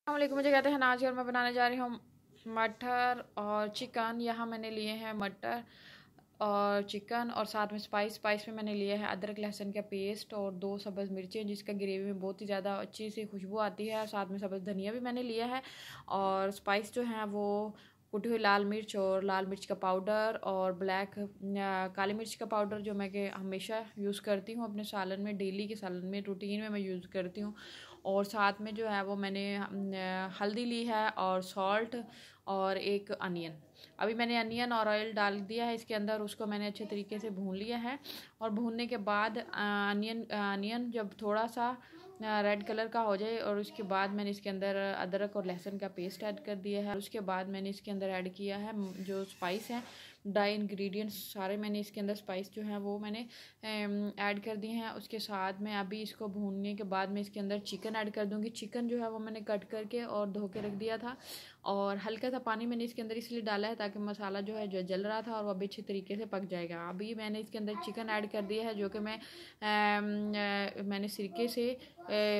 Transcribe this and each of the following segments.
अस्सलामुअलैकुम। मुझे कहते हैं नाज और मैं बनाने जा रही हूँ मटर और चिकन। यहाँ मैंने लिए हैं मटर और चिकन और साथ में स्पाइस में मैंने लिए हैं अदरक लहसुन का पेस्ट और 2 सब्ज़ मिर्चें, जिसका ग्रेवी में बहुत ही ज़्यादा अच्छी सी खुशबू आती है। साथ में सब्ज़ धनिया भी मैंने लिया है और स्पाइस जो हैं वो कुटी हुई लाल मिर्च और लाल मिर्च का पाउडर और काली मिर्च का पाउडर, जो मैं के हमेशा यूज़ करती हूँ अपने सालन में, डेली के सालन में, रूटीन में मैं यूज़ करती हूँ। और साथ में जो है वो मैंने हल्दी ली है और सॉल्ट और एक अनियन। अभी मैंने अनियन और ऑयल डाल दिया है इसके अंदर, उसको मैंने अच्छे तरीके से भून लिया है। और भूनने के बाद अनियन जब थोड़ा सा रेड कलर का हो जाए और उसके बाद मैंने इसके अंदर अदरक और लहसुन का पेस्ट ऐड कर दिया है। उसके बाद मैंने इसके अंदर ऐड किया है जो स्पाइस हैं, ड्राई इंग्रेडिएंट्स सारे मैंने इसके अंदर स्पाइस जो हैं वो मैंने ऐड कर दिए हैं। उसके साथ में अभी इसको भूनने के बाद मैं इसके अंदर चिकन ऐड कर दूँगी। चिकन जो है वो मैंने कट करके और धो के रख दिया था और हल्का सा पानी मैंने इसके अंदर इसलिए डाला है ताकि मसाला जो है जो जल रहा था और वो अभी अच्छे तरीके से पक जाएगा। अभी मैंने इसके अंदर चिकन ऐड कर दिया है, जो कि मैंने सिरके से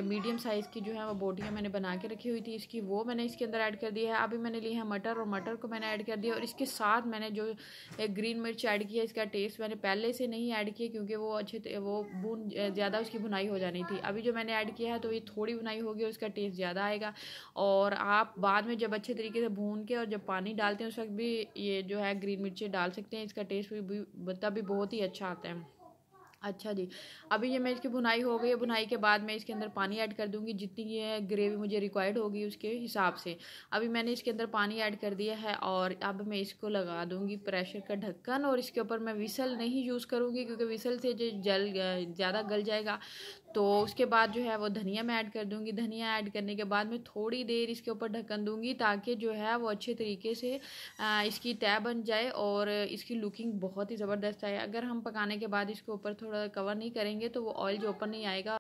मीडियम साइज़ की जो है वो बोटियाँ मैंने बना के रखी हुई थी इसकी, वो मैंने इसके अंदर ऐड कर दिया है। अभी मैंने लिए हैं मटर और मटर को मैंने ऐड कर दिया और इसके साथ मैंने जो एक ग्रीन मिर्च ऐड किया, इसका टेस्ट मैंने पहले से नहीं ऐड किया क्योंकि वो वो ज़्यादा उसकी भुनाई हो जानी थी। अभी जो मैंने ऐड किया है तो ये थोड़ी भुनाई होगी, उसका टेस्ट ज़्यादा आएगा। और आप बाद में जब अच्छे तरीके से भून के और जब पानी डालते हैं उस वक्त भी ये जो है ग्रीन मिर्ची डाल सकते हैं, इसका टेस्ट भी तब भी बहुत ही अच्छा आता है। अच्छा जी, अभी ये मैं इसकी भुनाई हो गई है। भुनाई के बाद मैं इसके अंदर पानी ऐड कर दूंगी, जितनी ये ग्रेवी मुझे रिक्वायर्ड होगी उसके हिसाब से। अभी मैंने इसके अंदर पानी ऐड कर दिया है और अब मैं इसको लगा दूंगी प्रेशर का ढक्कन और इसके ऊपर मैं विसल नहीं यूज़ करूंगी क्योंकि विसल से जो ज़्यादा गल जाएगा। तो उसके बाद जो है वो धनिया मैं ऐड कर दूंगी। धनिया ऐड करने के बाद मैं थोड़ी देर इसके ऊपर ढक्कन दूंगी ताकि जो है वो अच्छे तरीके से इसकी तह बन जाए और इसकी लुकिंग बहुत ही ज़बरदस्त आए। अगर हम पकाने के बाद इसके ऊपर थोड़ा कवर नहीं करेंगे तो वो ऑयल जो ऊपर नहीं आएगा।